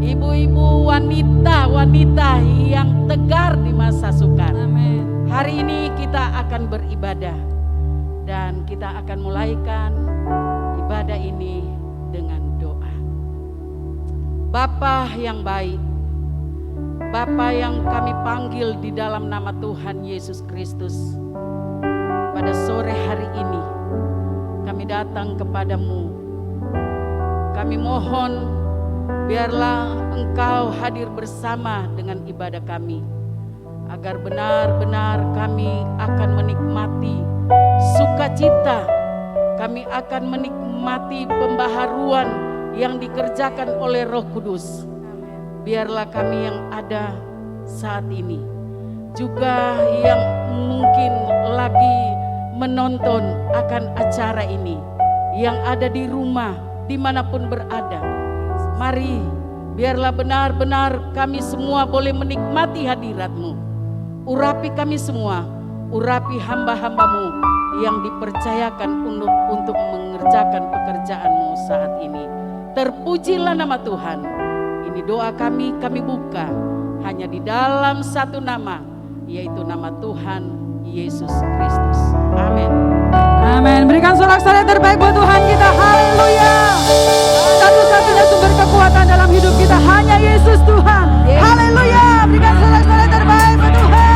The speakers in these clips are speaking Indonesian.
ibu-ibu, wanita-wanita yang tegar di masa sukar. Amin. Hari ini kita akan beribadah dan kita akan mulaikan ibadah ini dengan doa. Bapa yang baik, Bapa yang kami panggil di dalam nama Tuhan Yesus Kristus, pada sore hari ini kami datang kepadamu. Kami mohon biarlah Engkau hadir bersama dengan ibadah kami, agar benar-benar kami akan menikmati sukacita, kami akan menikmati pembaharuan yang dikerjakan oleh Roh Kudus. Biarlah kami yang ada saat ini, juga yang mungkin lagi menonton akan acara ini, yang ada di rumah, dimanapun berada. Mari, biarlah benar-benar kami semua boleh menikmati hadirat-Mu. Urapi kami semua, urapi hamba-hamba-Mu yang dipercayakan untuk mengerjakan pekerjaan-Mu saat ini. Terpujilah nama Tuhan. Ini doa kami buka hanya di dalam satu nama, yaitu nama Tuhan Yesus Kristus. Amin. Amin. Berikan sorak-sorai terbaik buat Tuhan kita. Haleluya. Satu-satunya sumber kekuatan dalam hidup kita hanya Yesus Tuhan. Haleluya. Berikan sorak-sorai terbaik buat Tuhan.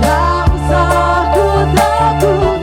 Tak usah ku takut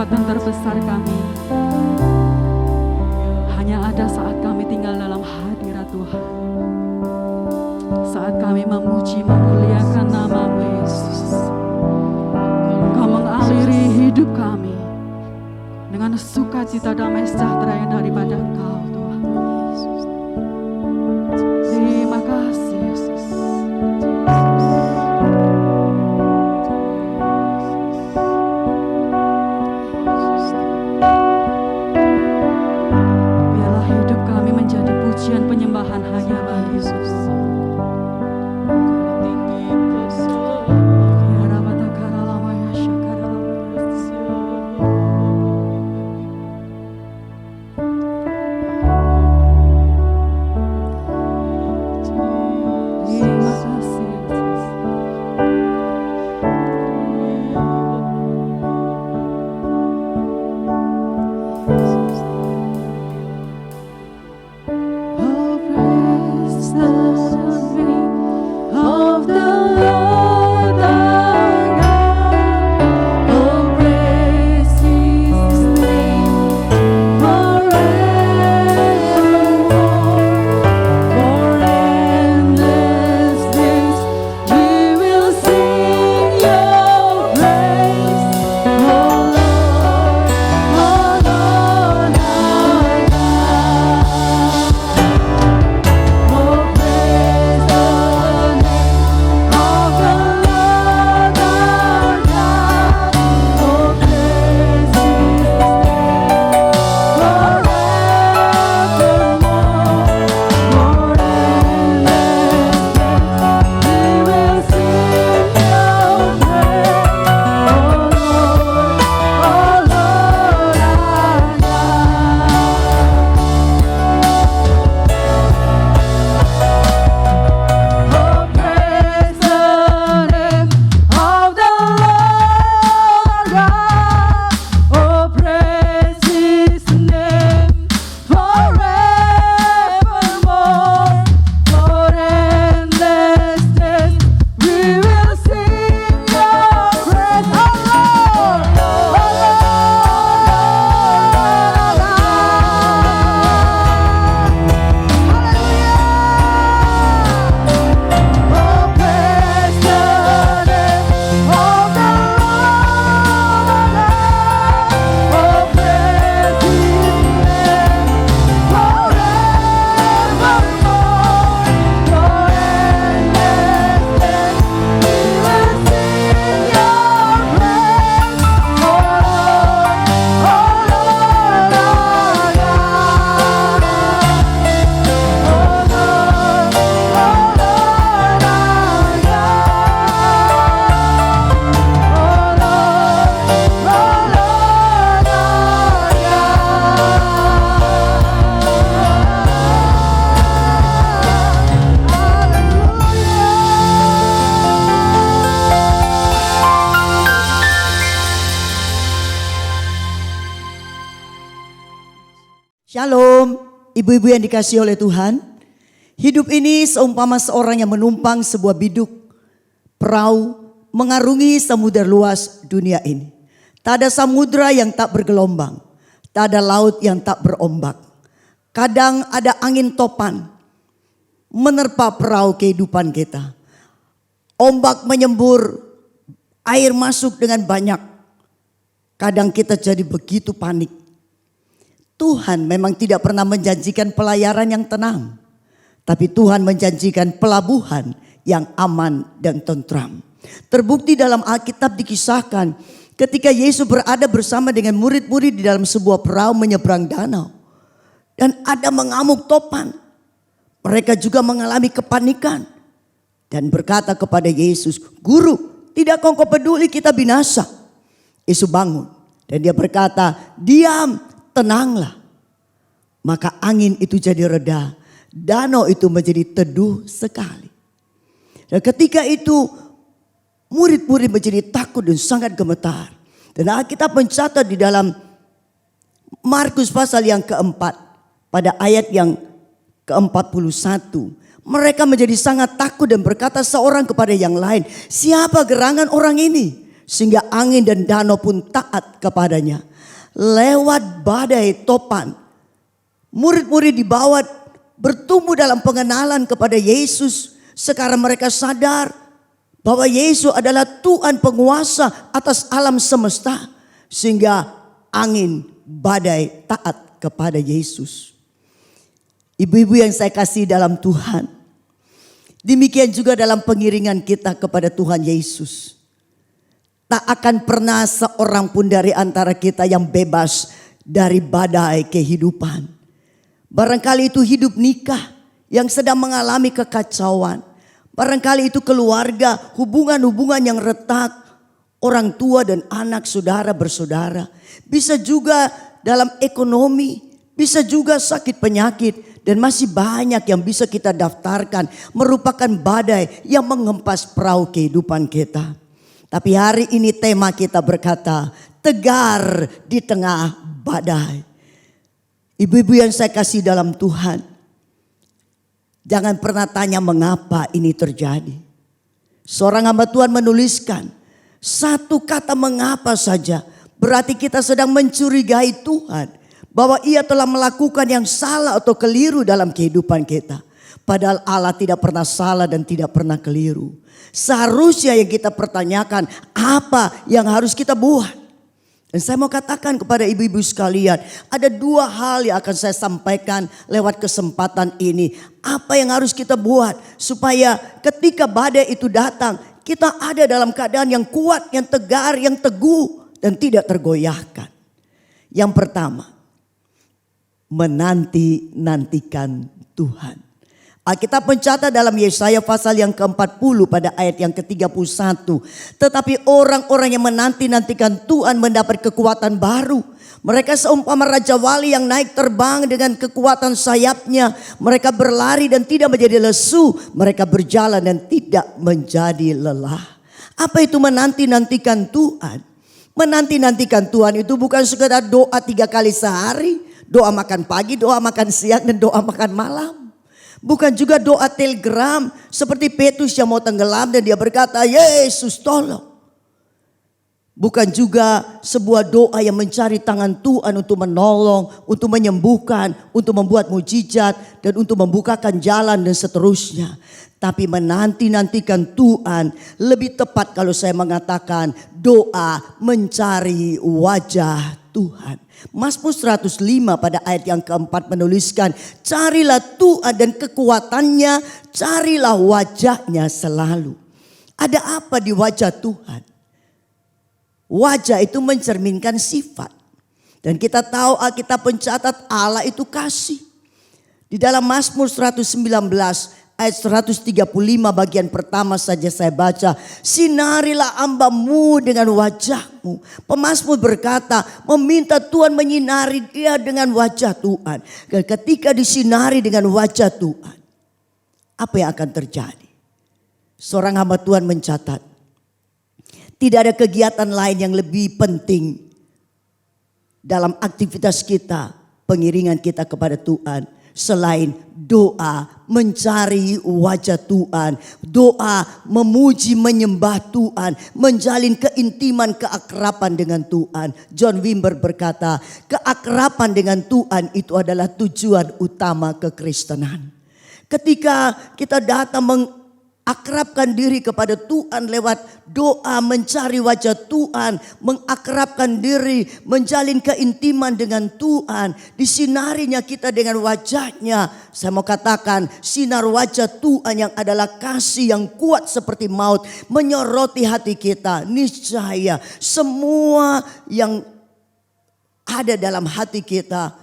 terhebat dan terbesar kami hanya ada saat kami tinggal dalam hadirat Tuhan. Saat kami memuji, memuliakan nama-Mu Yesus. Engkau mengaliri hidup kami dengan sukacita, damai sejahtera yang daripada Engkau Tuhan. Terima kasih Yesus. Biarlah hidup kami menjadi pujian penyembahan hanya bagi Yesus. Shalom, ibu-ibu yang dikasihi oleh Tuhan. Hidup ini seumpama seorang yang menumpang sebuah biduk perahu mengarungi samudera luas dunia ini. Tak ada samudera yang tak bergelombang, tak ada laut yang tak berombak. Kadang ada angin topan menerpa perahu kehidupan kita. Ombak menyembur, air masuk dengan banyak. Kadang kita jadi begitu panik. Tuhan memang tidak pernah menjanjikan pelayaran yang tenang, tapi Tuhan menjanjikan pelabuhan yang aman dan tentram. Terbukti dalam Alkitab dikisahkan ketika Yesus berada bersama dengan murid-murid di dalam sebuah perahu menyeberang danau. Dan ada mengamuk topan. Mereka juga mengalami kepanikan. Dan berkata kepada Yesus, "Guru, tidakkah engkau peduli kita binasa?" Yesus bangun dan dia berkata, "Diam, tenanglah." Maka angin itu jadi reda. Danau itu menjadi teduh sekali. Dan ketika itu murid-murid menjadi takut dan sangat gemetar. Dan Alkitab mencatat di dalam Markus pasal yang keempat. Pada ayat yang ke-41. Mereka menjadi sangat takut dan berkata seorang kepada yang lain, "Siapa gerangan orang ini? Sehingga angin dan danau pun taat kepadanya." lewat badai topan. Murid-murid dibawa bertumbuh dalam pengenalan kepada Yesus. Sekarang mereka sadar bahwa Yesus adalah Tuhan penguasa atas alam semesta. Sehingga angin, badai taat kepada Yesus. Ibu-ibu yang saya kasih dalam Tuhan. Demikian juga dalam pengiringan kita kepada Tuhan Yesus. Tak akan pernah seorang pun dari antara kita yang bebas dari badai kehidupan. Barangkali itu hidup nikah yang sedang mengalami kekacauan. Barangkali itu keluarga, hubungan-hubungan yang retak. Orang tua dan anak, saudara bersaudara. Bisa juga dalam ekonomi, bisa juga sakit penyakit. Dan masih banyak yang bisa kita daftarkan merupakan badai yang mengempas perahu kehidupan kita. Tapi hari ini tema kita berkata, tegar di tengah badai. Ibu-ibu yang saya kasih dalam Tuhan, jangan pernah tanya mengapa ini terjadi. Seorang hamba Tuhan menuliskan, satu kata mengapa saja berarti kita sedang mencurigai Tuhan. Bahwa ia telah melakukan yang salah atau keliru dalam kehidupan kita. Padahal Allah tidak pernah salah dan tidak pernah keliru. Seharusnya yang kita pertanyakan, apa yang harus kita buat? Dan saya mau katakan kepada ibu-ibu sekalian, ada dua hal yang akan saya sampaikan lewat kesempatan ini. Apa yang harus kita buat supaya ketika badai itu datang, kita ada dalam keadaan yang kuat, yang tegar, yang teguh dan tidak tergoyahkan. Yang pertama, menanti-nantikan Tuhan. Alkitab mencatat dalam Yesaya pasal yang ke-40 pada ayat yang ke-31. Tetapi orang-orang yang menanti-nantikan Tuhan mendapat kekuatan baru. Mereka seumpama Raja Wali yang naik terbang dengan kekuatan sayapnya. Mereka berlari dan tidak menjadi lesu. Mereka berjalan dan tidak menjadi lelah. Apa itu menanti-nantikan Tuhan? Menanti-nantikan Tuhan itu bukan sekedar doa 3 kali sehari. Doa makan pagi, doa makan siang, dan doa makan malam. Bukan juga doa telegram seperti Petrus yang mau tenggelam dan dia berkata, Yesus tolong. Bukan juga sebuah doa yang mencari tangan Tuhan untuk menolong, untuk menyembuhkan, untuk membuat mujizat, dan untuk membukakan jalan dan seterusnya. Tapi menanti-nantikan Tuhan, lebih tepat kalau saya mengatakan doa mencari wajah Tuhan. Mazmur 105 pada ayat yang keempat menuliskan, carilah Tuhan dan kekuatannya, carilah wajahnya selalu. Ada apa di wajah Tuhan? Wajah itu mencerminkan sifat. Dan kita tahu Alkitab mencatat Allah itu kasih. Di dalam Mazmur 119 ayat 135 bagian pertama saja saya baca. Sinarilah hamba-Mu dengan wajah-Mu. Pemazmur berkata meminta Tuhan menyinari dia dengan wajah Tuhan. Dan ketika disinari dengan wajah Tuhan, apa yang akan terjadi? Seorang hamba Tuhan mencatat, tidak ada kegiatan lain yang lebih penting dalam aktivitas kita, pengiringan kita kepada Tuhan, selain doa mencari wajah Tuhan, doa memuji menyembah Tuhan, menjalin keintiman keakraban dengan Tuhan. John Wimber berkata, keakraban dengan Tuhan itu adalah tujuan utama kekristenan. Ketika kita datang mengakrabkan diri kepada Tuhan lewat doa mencari wajah Tuhan, mengakrabkan diri, menjalin keintiman dengan Tuhan, disinarinya kita dengan wajahnya. Saya mau katakan sinar wajah Tuhan yang adalah kasih yang kuat seperti maut menyoroti hati kita. Niscaya semua yang ada dalam hati kita,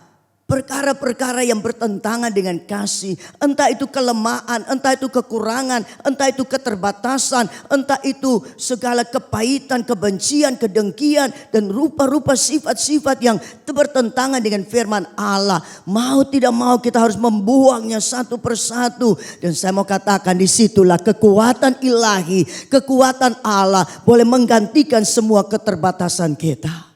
perkara-perkara yang bertentangan dengan kasih, entah itu kelemahan, entah itu kekurangan, entah itu keterbatasan, entah itu segala kepahitan, kebencian, kedengkian, dan rupa-rupa sifat-sifat yang bertentangan dengan firman Allah. Mau tidak mau kita harus membuangnya satu persatu. Dan saya mau katakan disitulah kekuatan ilahi, kekuatan Allah boleh menggantikan semua keterbatasan kita.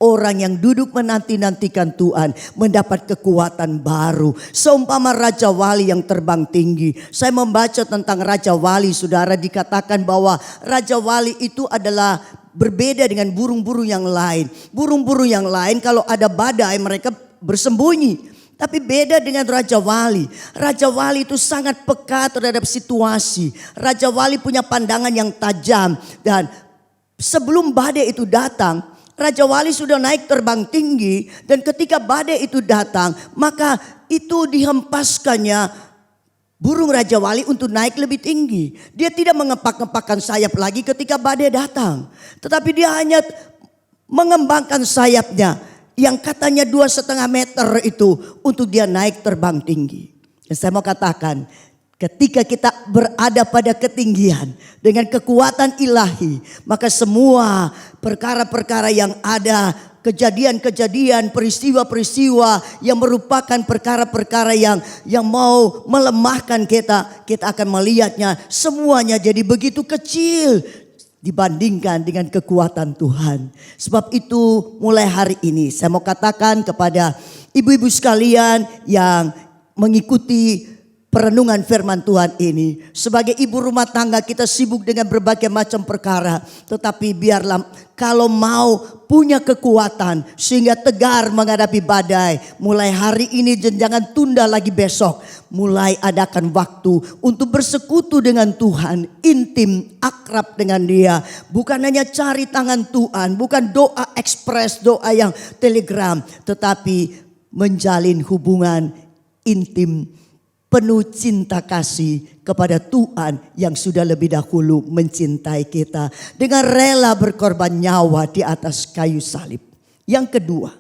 Orang yang duduk menanti-nantikan Tuhan mendapat kekuatan baru. Seumpama Raja Wali yang terbang tinggi. Saya membaca tentang Raja Wali, saudara, dikatakan bahwa Raja Wali itu adalah berbeda dengan burung-burung yang lain. Burung-burung yang lain kalau ada badai mereka bersembunyi. Tapi beda dengan Raja Wali. Raja Wali itu sangat peka terhadap situasi. Raja Wali punya pandangan yang tajam. Dan sebelum badai itu datang, Raja Wali sudah naik terbang tinggi. Dan ketika badai itu datang, maka itu dihempaskannya burung Raja Wali untuk naik lebih tinggi. Dia tidak mengepak-ngepakkan sayap lagi ketika badai datang. Tetapi dia hanya mengembangkan sayapnya yang katanya 2,5 meter itu untuk dia naik terbang tinggi. Dan saya mau katakan, ketika kita berada pada ketinggian dengan kekuatan ilahi, maka semua perkara-perkara yang ada, kejadian-kejadian, peristiwa-peristiwa yang merupakan perkara-perkara yang mau melemahkan kita, kita akan melihatnya semuanya jadi begitu kecil dibandingkan dengan kekuatan Tuhan. Sebab itu mulai hari ini saya mau katakan kepada ibu-ibu sekalian yang mengikuti perenungan firman Tuhan ini. Sebagai ibu rumah tangga kita sibuk dengan berbagai macam perkara. Tetapi biarlah kalau mau punya kekuatan sehingga tegar menghadapi badai. Mulai hari ini dan jangan tunda lagi besok. Mulai adakan waktu untuk bersekutu dengan Tuhan. Intim, akrab dengan Dia. Bukan hanya cari tangan Tuhan. Bukan doa ekspres, doa yang telegram. Tetapi menjalin hubungan intim, penuh cinta kasih kepada Tuhan yang sudah lebih dahulu mencintai kita. Dengan rela berkorban nyawa di atas kayu salib. Yang kedua,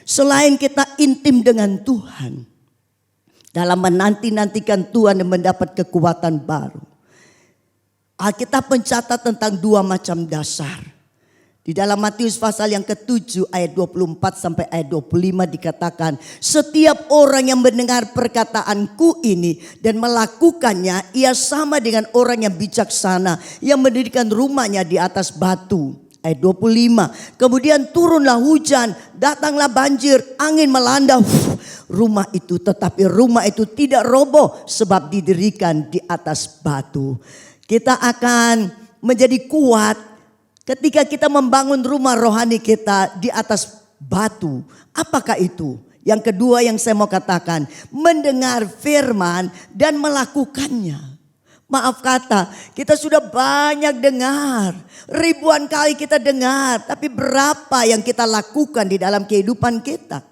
selain kita intim dengan Tuhan, dalam menanti-nantikan Tuhan dan mendapat kekuatan baru, Alkitab mencatat tentang 2 macam dasar. Di dalam Matius pasal yang ke-7 ayat 24 sampai ayat 25 dikatakan, setiap orang yang mendengar perkataanku ini dan melakukannya, ia sama dengan orang yang bijaksana yang mendirikan rumahnya di atas batu. Ayat 25, kemudian turunlah hujan, datanglah banjir, angin melanda rumah itu, tetapi rumah itu tidak roboh sebab didirikan di atas batu. Kita akan menjadi kuat ketika kita membangun rumah rohani kita di atas batu. Apakah itu? Yang kedua yang saya mau katakan, mendengar firman dan melakukannya. Maaf kata, kita sudah banyak dengar. Ribuan kali kita dengar. Tapi berapa yang kita lakukan di dalam kehidupan kita?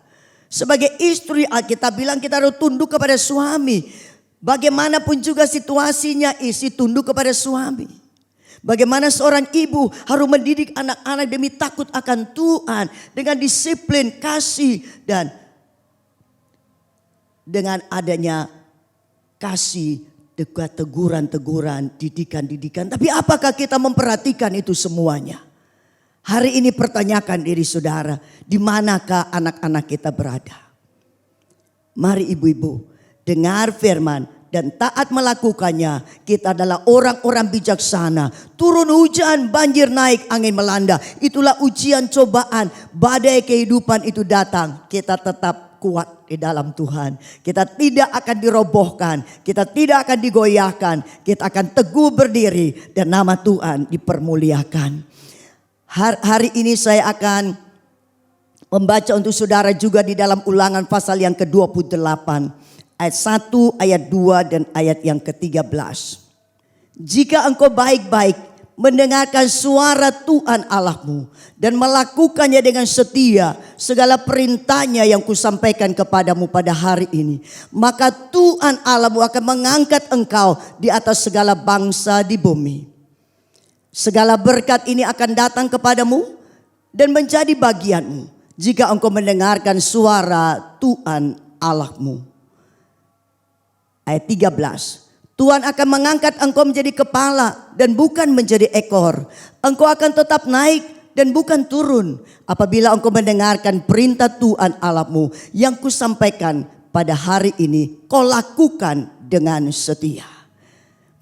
Sebagai istri, Alkitab bilang kita harus tunduk kepada suami. Bagaimanapun juga situasinya, istri tunduk kepada suami. Bagaimana seorang ibu harus mendidik anak-anak demi takut akan Tuhan. Dengan disiplin, kasih, dan dengan adanya kasih, teguran-teguran, didikan-didikan. Tapi apakah kita memperhatikan itu semuanya? Hari ini pertanyakan diri saudara, di manakah anak-anak kita berada? Mari ibu-ibu, dengar firman dan taat melakukannya. Kita adalah orang-orang bijaksana. Turun hujan, banjir naik, angin melanda. Itulah ujian cobaan. Badai kehidupan itu datang. Kita tetap kuat di dalam Tuhan. Kita tidak akan dirobohkan. Kita tidak akan digoyahkan. Kita akan teguh berdiri dan nama Tuhan dipermuliakan. Hari ini saya akan membaca untuk saudara juga di dalam Ulangan pasal yang ke-28. Ayat 1, ayat 2 dan ayat yang ke-13. Jika engkau baik-baik mendengarkan suara Tuhan Allahmu dan melakukannya dengan setia segala perintahnya yang kusampaikan kepadamu pada hari ini, maka Tuhan Allahmu akan mengangkat engkau di atas segala bangsa di bumi. Segala berkat ini akan datang kepadamu dan menjadi bagianmu jika engkau mendengarkan suara Tuhan Allahmu. Ayat 13. Tuhan akan mengangkat engkau menjadi kepala dan bukan menjadi ekor. Engkau akan tetap naik dan bukan turun apabila engkau mendengarkan perintah Tuhan Allahmu yang kusampaikan pada hari ini, kau lakukan dengan setia.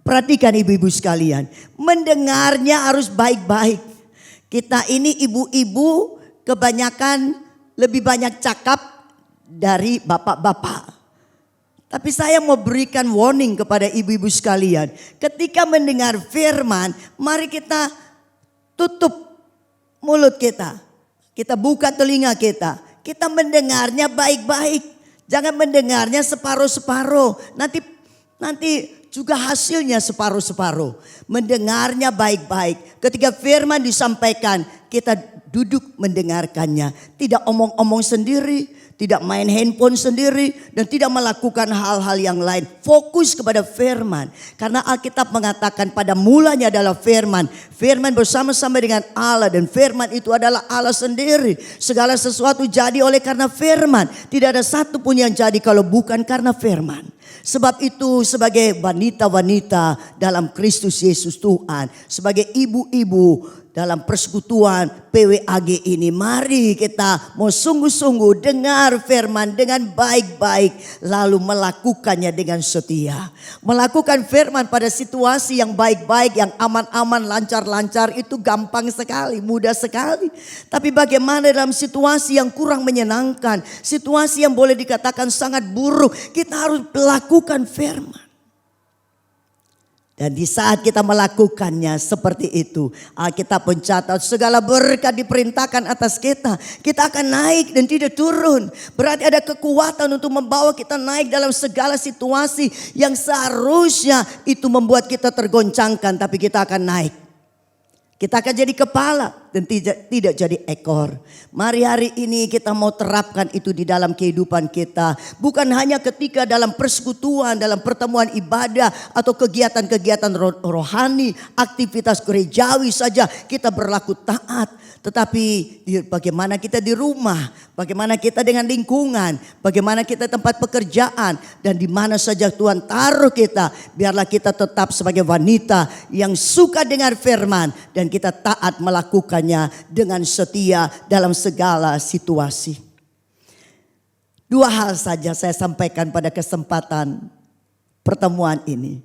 Perhatikan ibu-ibu sekalian, mendengarnya harus baik-baik. Kita ini ibu-ibu kebanyakan lebih banyak cakap dari bapak-bapak. Tapi saya mau berikan warning kepada ibu-ibu sekalian. Ketika mendengar firman, mari kita tutup mulut kita. Kita buka telinga kita. Kita mendengarnya baik-baik. Jangan mendengarnya separuh-separuh. Nanti juga hasilnya separuh-separuh. Mendengarnya baik-baik. Ketika firman disampaikan, kita duduk mendengarkannya. Tidak omong-omong sendiri. Tidak main handphone sendiri dan tidak melakukan hal-hal yang lain. Fokus kepada firman. Karena Alkitab mengatakan pada mulanya adalah firman. Firman bersama-sama dengan Allah dan firman itu adalah Allah sendiri. Segala sesuatu jadi oleh karena firman. Tidak ada satu pun yang jadi kalau bukan karena firman. Sebab itu sebagai wanita-wanita dalam Kristus Yesus Tuhan. Sebagai ibu-ibu dalam persekutuan PWAG ini, mari kita mau sungguh-sungguh dengar firman dengan baik-baik, lalu melakukannya dengan setia. Melakukan firman pada situasi yang baik-baik, yang aman-aman, lancar-lancar itu gampang sekali, mudah sekali. Tapi bagaimana dalam situasi yang kurang menyenangkan, situasi yang boleh dikatakan sangat buruk, kita harus melakukan firman. Dan di saat kita melakukannya seperti itu, Alkitab mencatat segala berkat diperintahkan atas kita. Kita akan naik dan tidak turun. Berarti ada kekuatan untuk membawa kita naik dalam segala situasi yang seharusnya itu membuat kita tergoncangkan, tapi kita akan naik. Kita akan jadi kepala dan tidak jadi ekor. Mari hari ini kita mau terapkan itu di dalam kehidupan kita. Bukan hanya ketika dalam persekutuan, dalam pertemuan ibadah atau kegiatan-kegiatan rohani, aktivitas gerejawi saja kita berlaku taat. Tetapi bagaimana kita di rumah, bagaimana kita dengan lingkungan, bagaimana kita tempat pekerjaan, dan di mana saja Tuhan taruh kita, biarlah kita tetap sebagai wanita yang suka dengar firman dan kita taat melakukannya dengan setia dalam segala situasi. Dua hal saja saya sampaikan pada kesempatan pertemuan ini.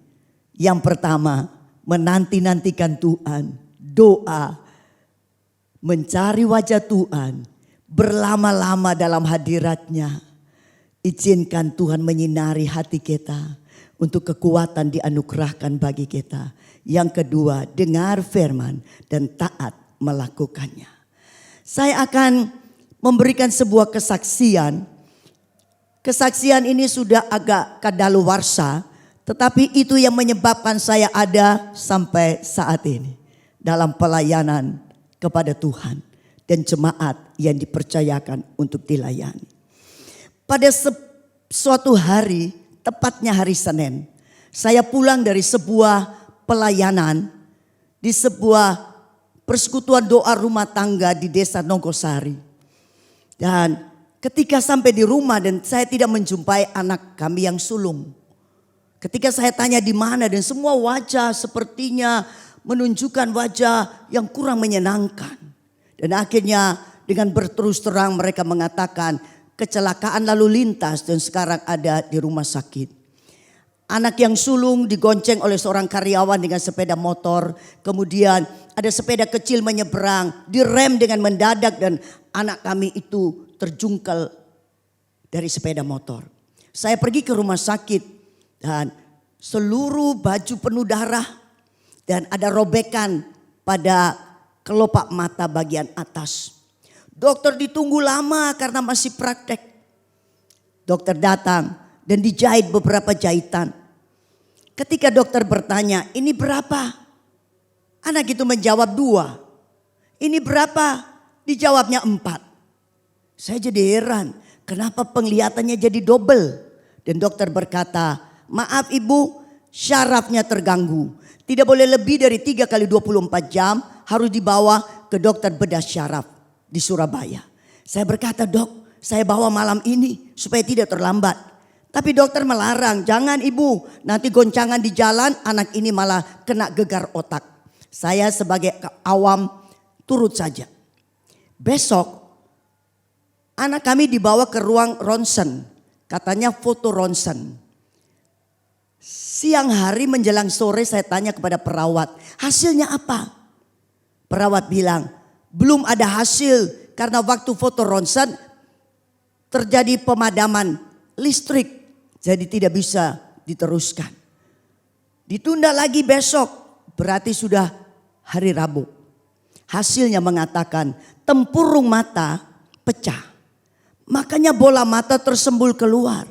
Yang pertama, menanti-nantikan Tuhan, doa, mencari wajah Tuhan, berlama-lama dalam hadiratnya. Izinkan Tuhan menyinari hati kita untuk kekuatan dianugerahkan bagi kita. Yang kedua, dengar firman dan taat melakukannya. Saya akan memberikan sebuah kesaksian. Kesaksian ini sudah agak kadaluwarsa, tetapi itu yang menyebabkan saya ada sampai saat ini dalam pelayanan kepada Tuhan dan jemaat yang dipercayakan untuk dilayani. Pada suatu hari, tepatnya hari Senin, saya pulang dari sebuah pelayanan di sebuah persekutuan doa rumah tangga di desa Nogosari. Dan ketika sampai di rumah dan saya tidak menjumpai anak kami yang sulung. Ketika saya tanya di mana dan semua wajah sepertinya menunjukkan wajah yang kurang menyenangkan. Dan akhirnya dengan berterus terang mereka mengatakan kecelakaan lalu lintas dan sekarang ada di rumah sakit. Anak yang sulung digonceng oleh seorang karyawan dengan sepeda motor. Kemudian ada sepeda kecil menyeberang, direm dengan mendadak dan anak kami itu terjungkal dari sepeda motor. Saya pergi ke rumah sakit dan seluruh baju penuh darah. Dan ada robekan pada kelopak mata bagian atas. Dokter ditunggu lama karena masih praktek. Dokter datang dan dijahit beberapa jahitan. Ketika dokter bertanya, ini berapa? Anak itu menjawab 2. Ini berapa? Dijawabnya 4. Saya jadi heran, kenapa penglihatannya jadi double? Dan dokter berkata, maaf ibu, syarafnya terganggu. Tidak boleh lebih dari 3 kali 24 jam harus dibawa ke dokter bedah syaraf di Surabaya. Saya berkata, dok, saya bawa malam ini supaya tidak terlambat. Tapi dokter melarang, jangan ibu, nanti goncangan di jalan anak ini malah kena gegar otak. Saya sebagai awam turut saja. Besok anak kami dibawa ke ruang ronsen, katanya foto ronsen. Siang hari menjelang sore saya tanya kepada perawat, hasilnya apa? Perawat bilang, belum ada hasil karena waktu foto ronsen terjadi pemadaman listrik. Jadi tidak bisa diteruskan. Ditunda lagi besok, berarti sudah hari Rabu. Hasilnya mengatakan tempurung mata pecah. Makanya bola mata tersembul keluar.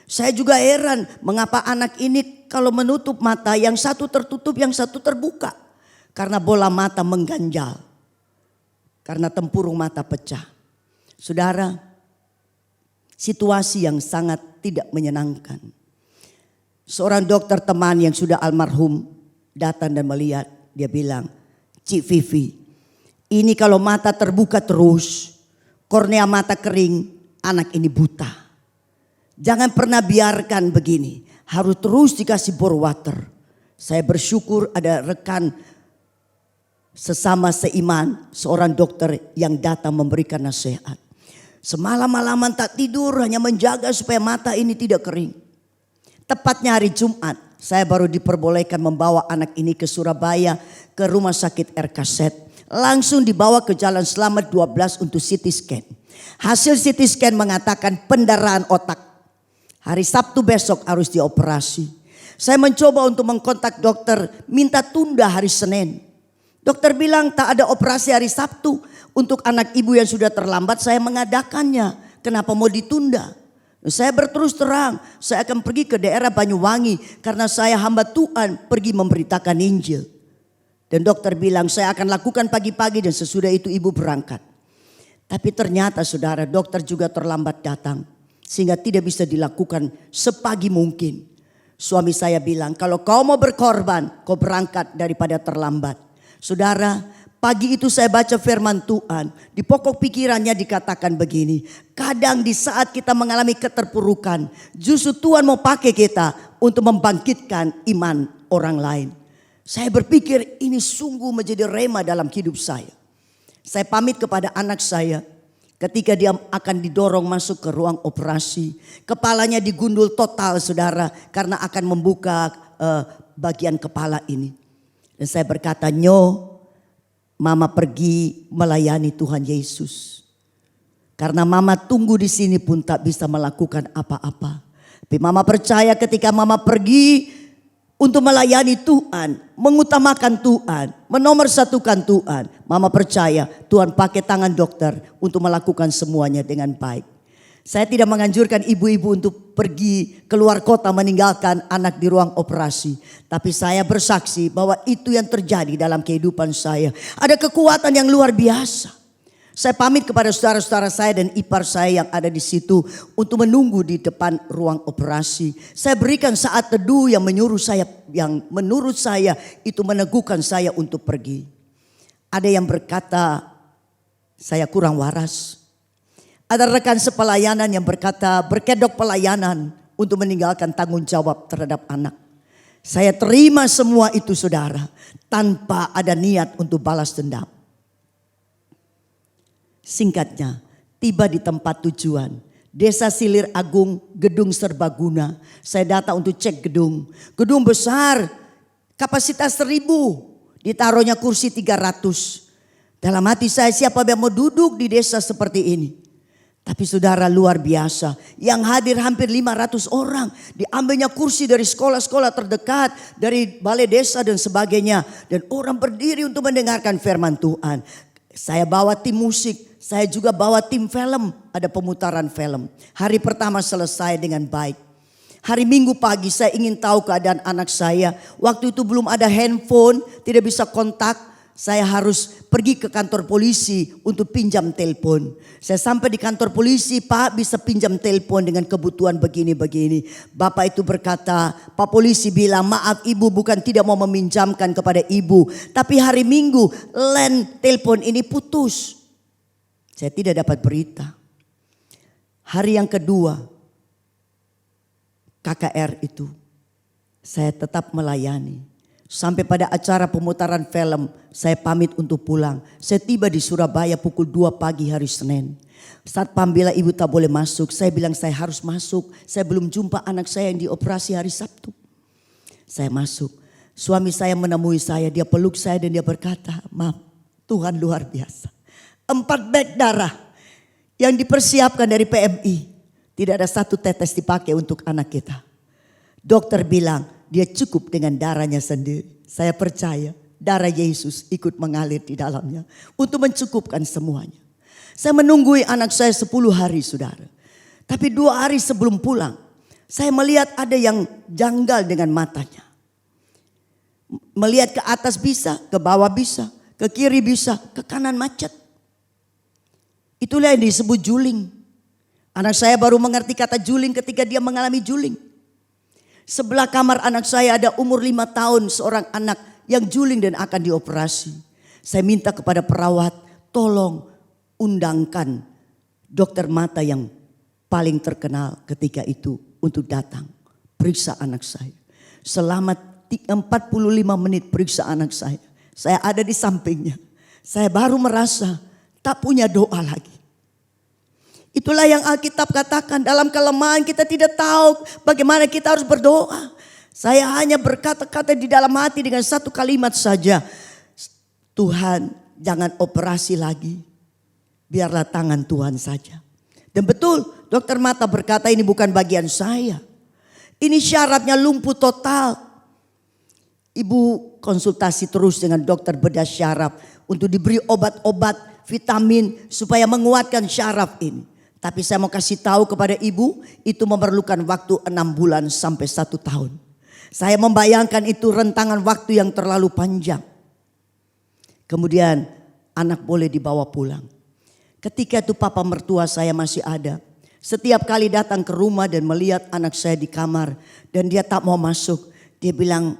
Saya juga heran mengapa anak ini kalau menutup mata yang satu tertutup yang satu terbuka. Karena bola mata mengganjal. Karena tempurung mata pecah. Saudara, situasi yang sangat tidak menyenangkan. Seorang dokter teman yang sudah almarhum datang dan melihat. Dia bilang, Cik Vivi, ini kalau mata terbuka terus, kornea mata kering, anak ini buta. Jangan pernah biarkan begini. Harus terus dikasih bore water. Saya bersyukur ada rekan sesama seiman. Seorang dokter yang datang memberikan nasihat. Semalam-malaman tak tidur hanya menjaga supaya mata ini tidak kering. Tepatnya hari Jumat. Saya baru diperbolehkan membawa anak ini ke Surabaya. Ke rumah sakit RKZ. Langsung dibawa ke Jalan Slamet 12 untuk CT scan. Hasil CT scan mengatakan pendarahan otak. Hari Sabtu besok harus dioperasi. Saya mencoba untuk mengkontak dokter, minta tunda hari Senin. Dokter bilang tak ada operasi hari Sabtu. Untuk anak ibu yang sudah terlambat saya mengadakannya. Kenapa mau ditunda? Saya berterus terang, saya akan pergi ke daerah Banyuwangi. Karena saya hamba Tuhan pergi memberitakan Injil. Dan dokter bilang saya akan lakukan pagi-pagi dan sesudah itu ibu berangkat. Tapi ternyata saudara dokter juga terlambat datang. Sehingga tidak bisa dilakukan sepagi mungkin. Suami saya bilang kalau kau mau berkorban kau berangkat daripada terlambat. Saudara pagi itu saya baca firman Tuhan. Di pokok pikirannya dikatakan begini. Kadang di saat kita mengalami keterpurukan. Justru Tuhan mau pakai kita untuk membangkitkan iman orang lain. Saya berpikir ini sungguh menjadi rema dalam hidup saya. Saya pamit kepada anak saya. Ketika dia akan didorong masuk ke ruang operasi. Kepalanya digundul total saudara. Karena akan membuka bagian kepala ini. Dan saya berkata, Nyo, Mama pergi melayani Tuhan Yesus. Karena Mama tunggu di sini pun tak bisa melakukan apa-apa. Tapi Mama percaya ketika Mama pergi untuk melayani Tuhan, mengutamakan Tuhan, menomorsatukan Tuhan. Mama percaya Tuhan pakai tangan dokter untuk melakukan semuanya dengan baik. Saya tidak menganjurkan ibu-ibu untuk pergi keluar kota meninggalkan anak di ruang operasi. Tapi saya bersaksi bahwa itu yang terjadi dalam kehidupan saya. Ada kekuatan yang luar biasa. Saya pamit kepada saudara-saudara saya dan ipar saya yang ada di situ untuk menunggu di depan ruang operasi. Saya berikan saat teduh yang menurut saya itu meneguhkan saya untuk pergi. Ada yang berkata saya kurang waras. Ada rekan sepelayanan yang berkata berkedok pelayanan untuk meninggalkan tanggung jawab terhadap anak. Saya terima semua itu saudara tanpa ada niat untuk balas dendam. Singkatnya, tiba di tempat tujuan. Desa Silir Agung, gedung serbaguna. Saya datang untuk cek gedung. Gedung besar, kapasitas 1000. Ditaruhnya kursi 300. Dalam hati saya siapa yang mau duduk di desa seperti ini. Tapi saudara luar biasa. Yang hadir hampir 500 orang. Diambilnya kursi dari sekolah-sekolah terdekat. Dari balai desa dan sebagainya. Dan orang berdiri untuk mendengarkan firman Tuhan. Saya bawa tim musik. Saya juga bawa tim film, ada pemutaran film. Hari pertama selesai dengan baik. Hari Minggu pagi saya ingin tahu keadaan anak saya. Waktu itu belum ada handphone, tidak bisa kontak. Saya harus pergi ke kantor polisi untuk pinjam telepon. Saya sampai di kantor polisi, Pak bisa pinjam telepon dengan kebutuhan begini-begini. Bapak itu berkata, Pak polisi bilang maaf ibu bukan tidak mau meminjamkan kepada ibu. Tapi hari Minggu line telepon ini putus. Saya tidak dapat berita. Hari yang kedua, KKR itu, saya tetap melayani. Sampai pada acara pemutaran film, saya pamit untuk pulang. Saya tiba di Surabaya pukul 2 pagi hari Senin. Saat pambela ibu tak boleh masuk, saya bilang saya harus masuk. Saya belum jumpa anak saya yang dioperasi hari Sabtu. Saya masuk. Suami saya menemui saya, dia peluk saya dan dia berkata, maaf Tuhan luar biasa. 4 beg darah yang dipersiapkan dari PMI. Tidak ada satu tetes dipakai untuk anak kita. Dokter bilang dia cukup dengan darahnya sendiri. Saya percaya darah Yesus ikut mengalir di dalamnya untuk mencukupkan semuanya. Saya menunggui anak saya 10 hari saudara. Tapi 2 hari sebelum pulang, saya melihat ada yang janggal dengan matanya. Melihat ke atas bisa, ke bawah bisa, ke kiri bisa, ke kanan macet. Itulah yang disebut juling. Anak saya baru mengerti kata juling ketika dia mengalami juling. Sebelah kamar anak saya ada umur 5 tahun seorang anak yang juling dan akan dioperasi. Saya minta kepada perawat, tolong undangkan dokter mata yang paling terkenal ketika itu untuk datang periksa anak saya. Selama 45 menit periksa anak saya. Saya ada di sampingnya. Saya baru merasa tak punya doa lagi. Itulah yang Alkitab katakan, dalam kelemahan kita tidak tahu bagaimana kita harus berdoa. Saya hanya berkata-kata di dalam hati dengan satu kalimat saja. Tuhan, jangan operasi lagi. Biarlah tangan Tuhan saja. Dan betul, dokter mata berkata ini bukan bagian saya. Ini syaratnya lumpuh total. Ibu konsultasi terus dengan dokter bedah syaraf untuk diberi obat-obat, vitamin supaya menguatkan syaraf ini. Tapi saya mau kasih tahu kepada ibu, itu memerlukan waktu 6 bulan sampai 1 tahun. Saya membayangkan itu rentangan waktu yang terlalu panjang. Kemudian anak boleh dibawa pulang. Ketika itu papa mertua saya masih ada. Setiap kali datang ke rumah dan melihat anak saya di kamar dan dia tak mau masuk. Dia bilang,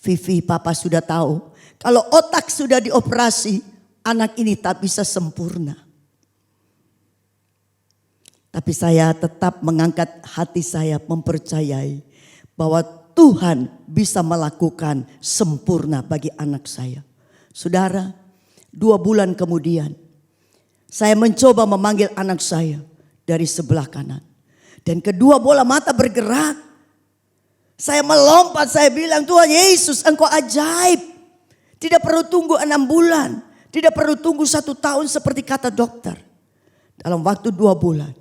Vivi, papa sudah tahu. Kalau otak sudah dioperasi, anak ini tak bisa sempurna. Tapi saya tetap mengangkat hati saya mempercayai bahwa Tuhan bisa melakukan sempurna bagi anak saya. Saudara, 2 bulan kemudian saya mencoba memanggil anak saya dari sebelah kanan. Dan kedua bola mata bergerak. Saya melompat, saya bilang, Tuhan Yesus, Engkau ajaib. Tidak perlu tunggu 6 bulan. Tidak perlu tunggu 1 tahun seperti kata dokter. Dalam waktu 2 bulan.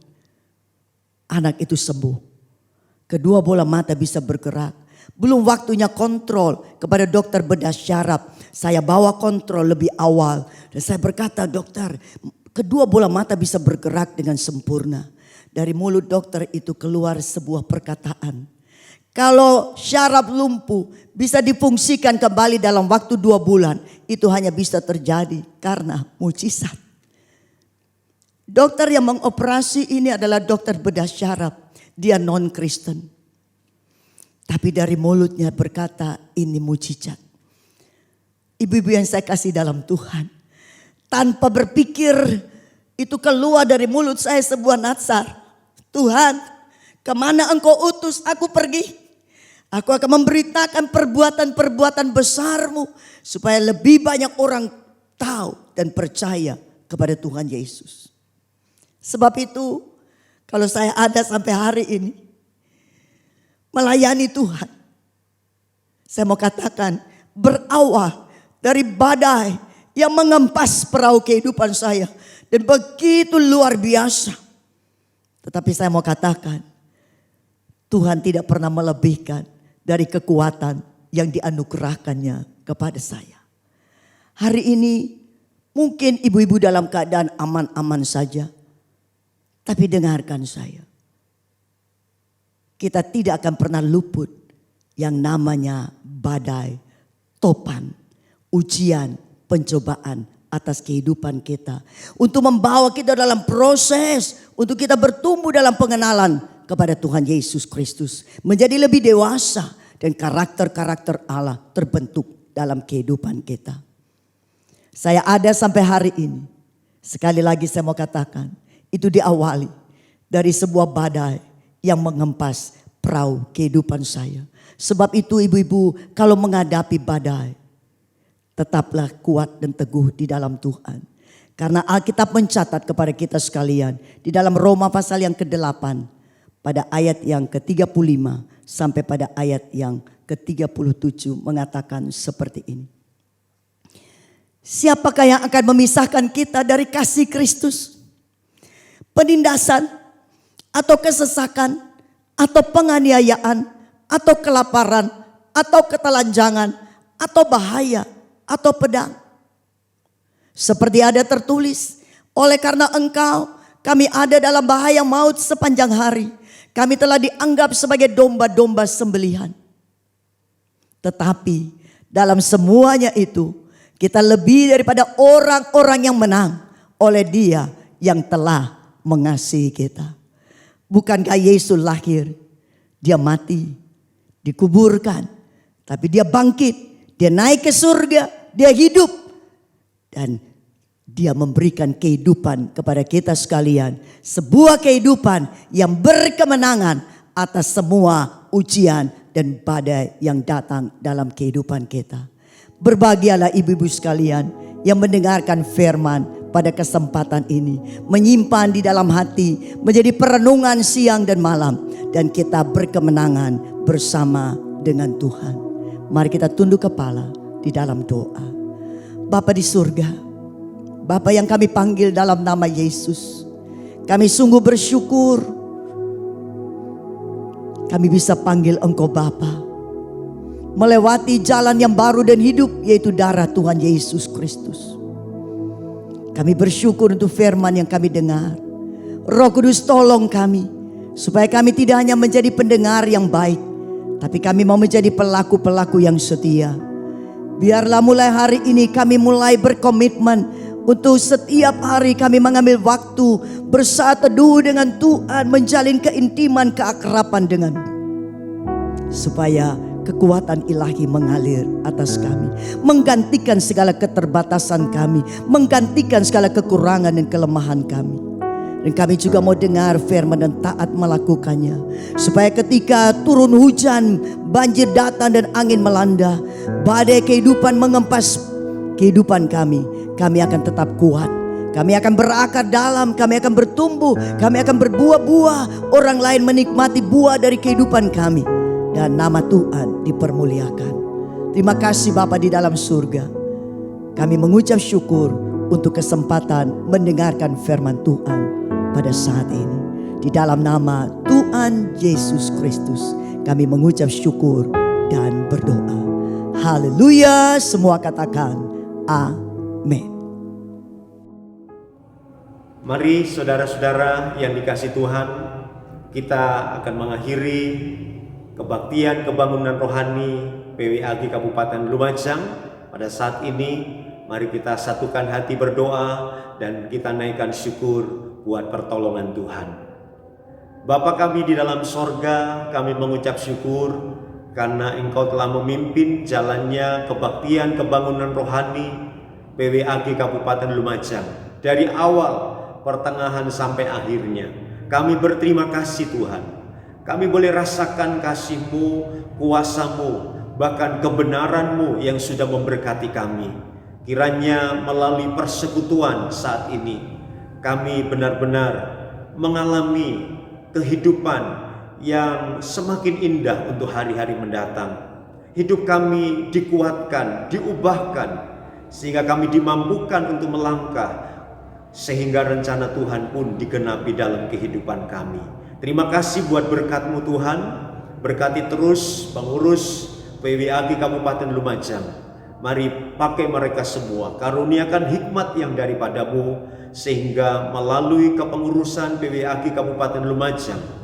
Anak itu sembuh. Kedua bola mata bisa bergerak. Belum waktunya kontrol kepada dokter bedah syaraf. Saya bawa kontrol lebih awal. Dan saya berkata, dokter, kedua bola mata bisa bergerak dengan sempurna. Dari mulut dokter itu keluar sebuah perkataan. Kalau syaraf lumpuh bisa difungsikan kembali dalam waktu 2 bulan. Itu hanya bisa terjadi karena mujizat. Dokter yang mengoperasi ini adalah dokter bedah syaraf. Dia non-Kristen. Tapi dari mulutnya berkata ini mujizat. Ibu-ibu yang saya kasih dalam Tuhan. Tanpa berpikir itu keluar dari mulut saya sebuah natsar. Tuhan, kemana Engkau utus aku pergi? Aku akan memberitakan perbuatan-perbuatan besarmu. Supaya lebih banyak orang tahu dan percaya kepada Tuhan Yesus. Sebab itu kalau saya ada sampai hari ini melayani Tuhan. Saya mau katakan berawal dari badai yang mengempas perahu kehidupan saya. Dan begitu luar biasa. Tetapi saya mau katakan Tuhan tidak pernah melebihkan dari kekuatan yang dianugerahkannya kepada saya. Hari ini mungkin ibu-ibu dalam keadaan aman-aman saja. Tapi dengarkan saya. Kita tidak akan pernah luput yang namanya badai, topan, ujian, pencobaan atas kehidupan kita. Untuk membawa kita dalam proses. Untuk kita bertumbuh dalam pengenalan kepada Tuhan Yesus Kristus. Menjadi lebih dewasa dan karakter-karakter Allah terbentuk dalam kehidupan kita. Saya ada sampai hari ini. Sekali lagi saya mau katakan. Itu diawali dari sebuah badai yang mengempas perahu kehidupan saya. Sebab itu ibu-ibu kalau menghadapi badai. Tetaplah kuat dan teguh di dalam Tuhan. Karena Alkitab mencatat kepada kita sekalian. Di dalam Roma pasal yang ke-8. Pada ayat yang ke-35 sampai pada ayat yang ke-37 mengatakan seperti ini. Siapakah yang akan memisahkan kita dari kasih Kristus? Penindasan atau kesesakan atau penganiayaan atau kelaparan atau ketelanjangan atau bahaya atau pedang. Seperti ada tertulis, oleh karena engkau kami ada dalam bahaya maut sepanjang hari. Kami telah dianggap sebagai domba-domba sembelihan. Tetapi dalam semuanya itu kita lebih daripada orang-orang yang menang oleh Dia yang telah mengasihi kita. Bukankah Yesus lahir, Dia mati, dikuburkan, tapi Dia bangkit, Dia naik ke surga, Dia hidup, dan Dia memberikan kehidupan kepada kita sekalian. Sebuah kehidupan yang berkemenangan atas semua ujian dan badai yang datang dalam kehidupan kita. Berbahagialah ibu-ibu sekalian yang mendengarkan firman pada kesempatan ini. Menyimpan di dalam hati, menjadi perenungan siang dan malam. Dan kita berkemenangan bersama dengan Tuhan. Mari kita tunduk kepala di dalam doa. Bapa di surga, Bapa yang kami panggil dalam nama Yesus, kami sungguh bersyukur kami bisa panggil Engkau Bapa, melewati jalan yang baru dan hidup, yaitu darah Tuhan Yesus Kristus. Kami bersyukur untuk firman yang kami dengar. Roh Kudus tolong kami, supaya kami tidak hanya menjadi pendengar yang baik, tapi kami mau menjadi pelaku-pelaku yang setia. Biarlah mulai hari ini kami mulai berkomitmen untuk setiap hari kami mengambil waktu bersaat teduh dengan Tuhan, menjalin keintiman, keakraban dengan, supaya kekuatan ilahi mengalir atas kami, menggantikan segala keterbatasan kami, menggantikan segala kekurangan dan kelemahan kami. Dan kami juga mau dengar firman dan taat melakukannya, supaya ketika turun hujan, banjir datang dan angin melanda, badai kehidupan mengempas kehidupan kami, kami akan tetap kuat. Kami akan berakar dalam, kami akan bertumbuh, kami akan berbuah-buah. Orang lain menikmati buah dari kehidupan kami, dan nama Tuhan dipermuliakan. Terima kasih Bapa di dalam surga. Kami mengucap syukur untuk kesempatan mendengarkan firman Tuhan pada saat ini. Di dalam nama Tuhan Yesus Kristus kami mengucap syukur dan berdoa. Haleluya, semua katakan amin. Mari saudara-saudara yang dikasihi Tuhan, kita akan mengakhiri kebaktian kebangunan rohani PWAG Kabupaten Lumajang pada saat ini. Mari kita satukan hati berdoa dan kita naikkan syukur buat pertolongan Tuhan. Bapa kami di dalam sorga, kami mengucap syukur karena Engkau telah memimpin jalannya kebaktian kebangunan rohani PWAG Kabupaten Lumajang dari awal, pertengahan sampai akhirnya. Kami berterima kasih Tuhan. Kami boleh rasakan kasih-Mu, kuasa-Mu, bahkan kebenaran-Mu yang sudah memberkati kami. Kiranya melalui persekutuan saat ini, kami benar-benar mengalami kehidupan yang semakin indah untuk hari-hari mendatang. Hidup kami dikuatkan, diubahkan, sehingga kami dimampukan untuk melangkah, sehingga rencana Tuhan pun digenapi dalam kehidupan kami. Terima kasih buat berkat-Mu Tuhan. Berkati terus pengurus PWAG Kabupaten Lumajang. Mari pakai mereka semua, karuniakan hikmat yang daripada-Mu, sehingga melalui kepengurusan PWAG Kabupaten Lumajang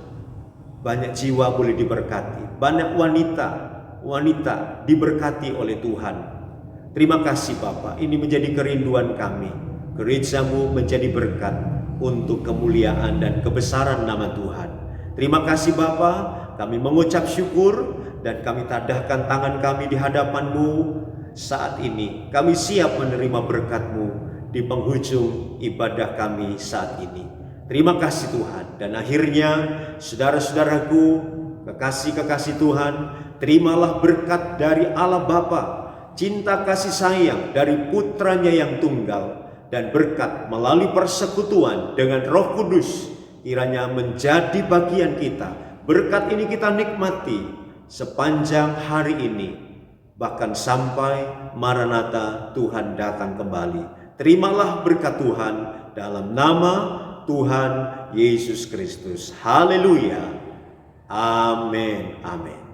banyak jiwa boleh diberkati, banyak wanita diberkati oleh Tuhan. Terima kasih Bapa, ini menjadi kerinduan kami. Gereja-Mu menjadi berkat untuk kemuliaan dan kebesaran nama Tuhan. Terima kasih Bapa, kami mengucap syukur dan kami tadahkan tangan kami di hadapan-Mu saat ini. Kami siap menerima berkat-Mu di penghujung ibadah kami saat ini. Terima kasih Tuhan. Dan akhirnya saudara-saudaraku, kekasih-kekasih Tuhan, terimalah berkat dari Allah Bapa, cinta kasih sayang dari putranya yang tunggal, dan berkat melalui persekutuan dengan Roh Kudus kiranya menjadi bagian kita. Berkat ini kita nikmati sepanjang hari ini, bahkan sampai Maranatha Tuhan datang kembali. Terimalah berkat Tuhan dalam nama Tuhan Yesus Kristus. Haleluya. Amin. Amin.